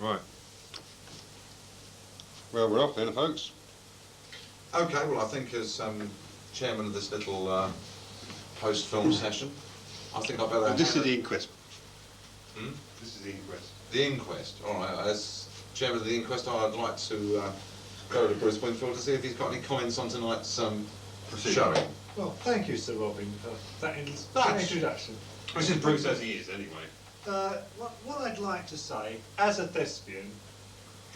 Right. Well, we're off then, folks. Okay, well, I think as chairman of this little post-film session, I think I better... This is the inquest. Hmm? This is the inquest. The inquest. All right. As chairman of the inquest, I'd like to go to Bruce Winfield to see if he's got any comments on tonight's showing. Well, thank you, Sir Robin, for that introduction. This is Bruce as he is, anyway. What I'd like to say, as a thespian...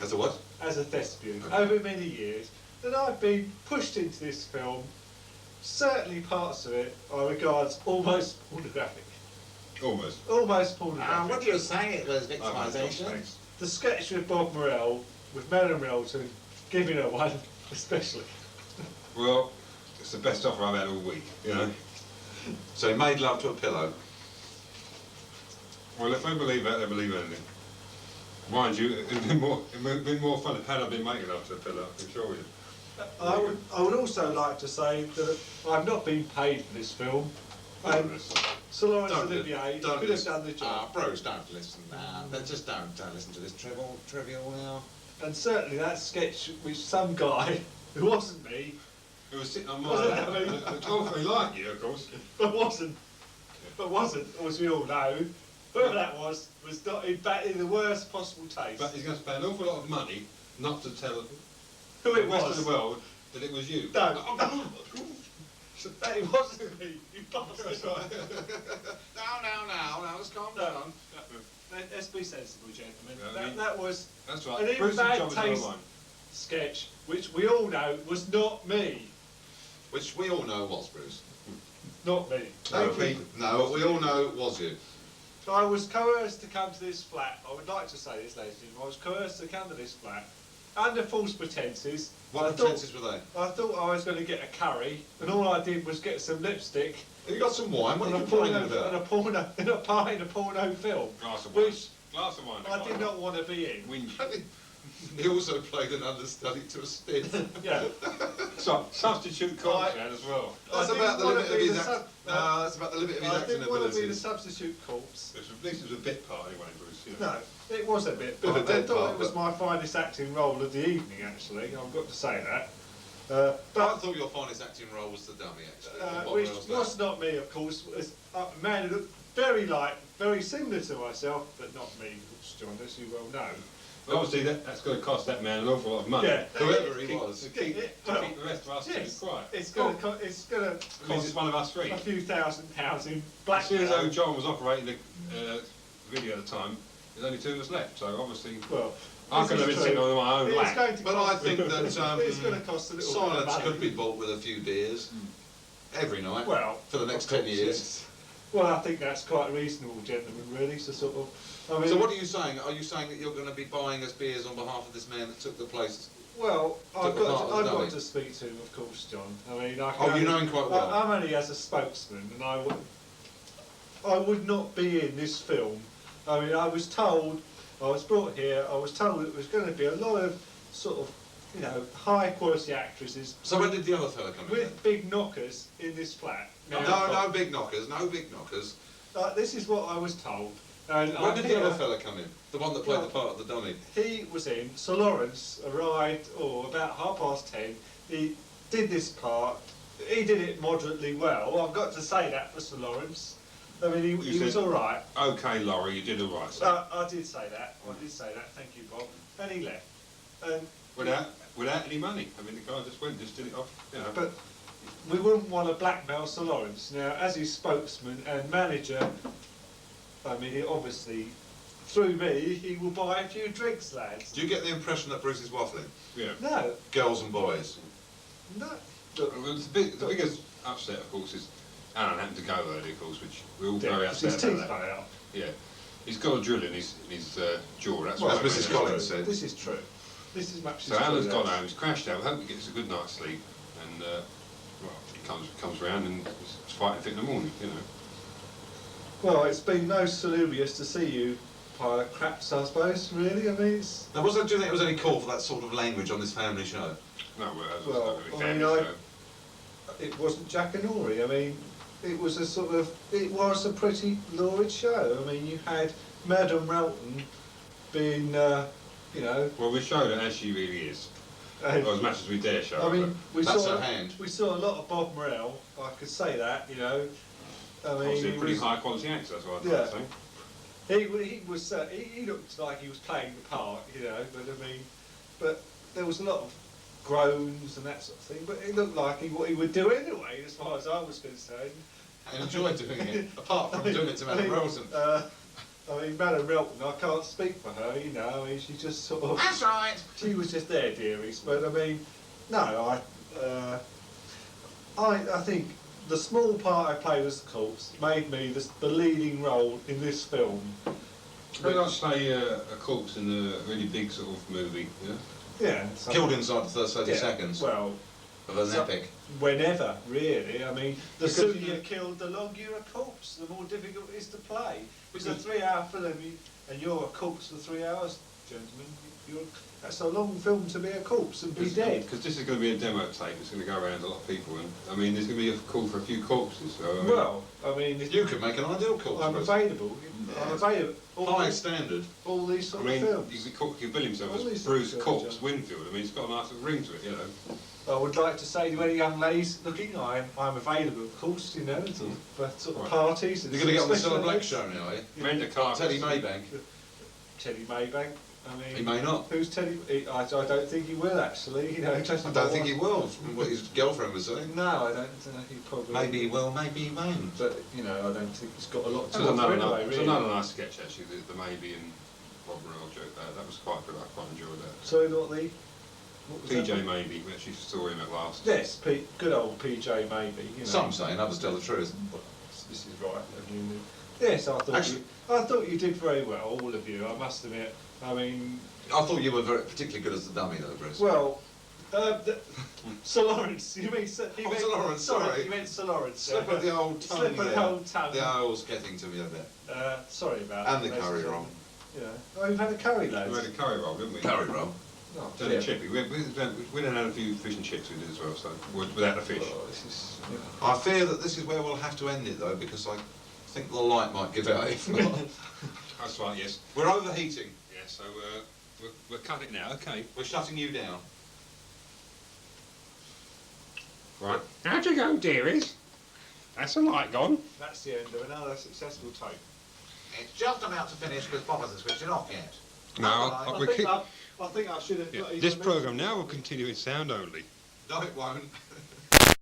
As a what? As a thespian, Okay. over many years, that I've been pushed into this film. Certainly parts of it I regard as almost pornographic. Almost. Almost pornographic. What do you say it was victimisation? The sketch with Bob Morell, with Madame Relton, giving her one, especially. Well, it's the best offer I've had all week, you know. So he made love to a pillow. Well, if they believe that, they believe anything. Mind you, it'd been more fun had I been making love to a pillow, I can assure you. I would also like to say that I've not been paid for this film. Sir Lawrence Olivier could have done the job. Bruce, don't listen now. Just don't listen to this trivial now. And certainly that sketch with some guy, who wasn't me, It was sitting on my lap. Awfully like you, of course. but wasn't, as we all know, whoever that was not in the worst possible taste. But he's going to spend an awful lot of money not to tell who the it rest was. of the world that it was you. No. That it wasn't me, you bastard. Now, let's calm down. Let's be sensible, gentlemen. Yeah, I mean, that was That's right. an even Bruce's bad job is on the taste line. sketch, which we all know was not me. Which we all know was Bruce. Not me. No, what we all know was you. I was coerced to come to this flat. I would like to say this, ladies and gentlemen. I was coerced to come to this flat under false pretences. What pretences were they? I thought I was going to get a curry, and all I did was get some lipstick. Have you got some wine? What are in you a complaining porno, about? in a porno, in a part in a porno film, Glass of wine. which Glass of wine. I did not want to be in. Whinge. He also played an understudy to a stiff. Yeah. So, substitute corpse man as well. That's I about the didn't limit wanna of be his the act. No, that's about the limit of his I acting didn't want to be the abilities. substitute corpse. At least it was a bit part anyway, Bruce. You know. No, it was a bit, Bit of but a I dead thought part, it was but- my finest acting role of the evening, actually. I've got to say that. I But thought your finest acting role was the dummy, actually. which was not me, of course. Was a man who looked very similar to myself, but not me, John, as you well know. But obviously that's going to cost that man an awful lot of money. Yeah. Whoever he was. To keep the rest of us Yes, quiet. it's going to Means it's one of us three. a few £1,000s in As soon as blackmail. old John was operating the video at the time, there's only two of us left, so obviously Well, I this could have is been sitting true. on my own It's lap. going to But cost I think that it's going to cost a little bit of silence money. could be bought with a few beers every night Well, for the next of course, 10 years. yes. Well, I think that's quite reasonable, gentlemen, really, to sort of... I mean, So what are you saying? Are you saying that you're going to be buying us beers on behalf of this man that took the place? well, I've Took the part got of the dummy. to speak to him, of course, John. I mean, I Oh, can you only- know him quite well. I'm only as a spokesman, and I would not be in this film. I mean, I was brought here, I was told it was going to be a lot of sort of, you know, high quality actresses So when did the other fella come in? with big knockers in this flat. No big knockers, no big knockers. This is what I was told. And When I'm did the here- other fella come in? The one that played Well, the part of the dummy? He was in. Sir Lawrence arrived, about 10:30. He did this part. He did it moderately well. I've got to say that for Sir Lawrence. I mean, he was said- all right. Okay, Laurie, you did all right. So. I did say that. Thank you, Bob. And he left. And Without any money. I mean, the guy just did it off, you know. but we wouldn't want to blackmail Sir Lawrence. Now, as his spokesman and manager, I mean, he obviously, through me, he will buy a few drinks, lads. Do you get the impression that Bruce is waffling? Yeah. No, Girls and boys? no. Well, the biggest upset, of course, is Alan happened to go early, of course, which we're all very His upset teeth about that. fell out. Yeah. He's got a drill in his jaw, that's Well, why. as Mrs. Collins said. This is true. This is much. So Alan's gone home, he's crashed out, we hope he gets a good night's sleep, and well, he comes round and he's fighting fit in the morning, you know. Well, it's been most salubrious to see you, pile of craps, I suppose, really. I mean, it's... Now, do you think there was any call for that sort of language on this family show? No, well, that's Well, not really I mean, family, it wasn't Jackanory. I mean, it was a pretty lurid show. I mean, you had Madame Relton being, you know. Well, we showed her as she really is. Or as much as we dare show I her. mean, we That's saw her hand. we saw a lot of Bob Morell. I could say that, you know. I mean, Obviously a he pretty was, high quality actor, that's what I'd Yeah. like to say. he looked like he was playing the part, you know. But there was a lot of groans and that sort of thing. But it looked like what he would do anyway, as far as I was concerned. I enjoyed doing it, apart from doing it to Madame Relton. I mean, Madame Relton, I can't speak for her, you know. I mean, she just sort of. That's right. She was just there, dearest. But I mean, no, I think the small part I played as the corpse made me the leading role in this film. I'd like to say a corpse in a really big sort of movie, yeah? Yeah. So, Killed inside the first 30 yeah, seconds Well, of an so- epic. whenever, really. I mean, the Because sooner you- you're killed, the longer you're a corpse, the more difficult it is to play. It's a 3-hour film, and you're a corpse for 3 hours, gentlemen. That's a long film to be a corpse and be dead. Because this is going to be a demo tape, it's going to go around to a lot of people, and I mean, there's going to be a call for a few corpses, so I mean, Well, I mean, if You could make an ideal corpse. I'm Chris. available. I'm available. High standard. All these I sort mean, of films. he could bill himself All as these Bruce films, Corpse John. Winfield. I mean, it's got a nice little ring to it, you know. I would like to say to any young ladies looking, I'm available, of course, you know, for sort of Right. parties. And You're going to get on the special Cilla Black events. show now, are you? Rent a car. Teddy Maybank. Teddy Maybank. I mean, He may not. Who's Teddy? I don't think he will actually. You know, just I don't think he will, from what his girlfriend was saying. No, I don't think he probably. Maybe he will, maybe he won't. But you know, I don't think he's got a lot to It's offer another, anyway. it's Really. another nice sketch actually, the maybe and Bob Morell joke. That was quite good. I quite enjoyed that. So not the. What was PJ that? maybe. We actually saw him at last. Yes, good old PJ maybe. You know. Some say, and others tell the truth. Well, this is right. Yes, I thought Actually- I thought you did very well, all of you. I must admit. I mean, I thought you were particularly good as the dummy, though, Bruce. well, Sir Lawrence. You mean Sir? You Oh, meant, Sir Lawrence, sorry. You meant Sir Lawrence. Slip of the old tongue Slip of there. the old tongue. The O's getting to me a bit. Sorry about And that. the ladies curry and roll. gentlemen. Yeah. Oh, we've had a curry, lads. We had a curry roll, didn't we? Curry roll. Oh, Then dear. a chippy. We then had a few fish and chips we did as well, so without the fish. Oh, this is. I fear that this is where we'll have to end it, though, because I think the light might give out if not. That's right, yes. We're overheating. Yeah, so we'll cut it now, okay. We're shutting you down. Right. How'd you go, dearies? That's the light gone. That's the end of another successful tape. It's just about to finish because Bob hasn't switched it off yet. No, I think I should have. yeah, got- this programme now will continue in sound only. No, it won't.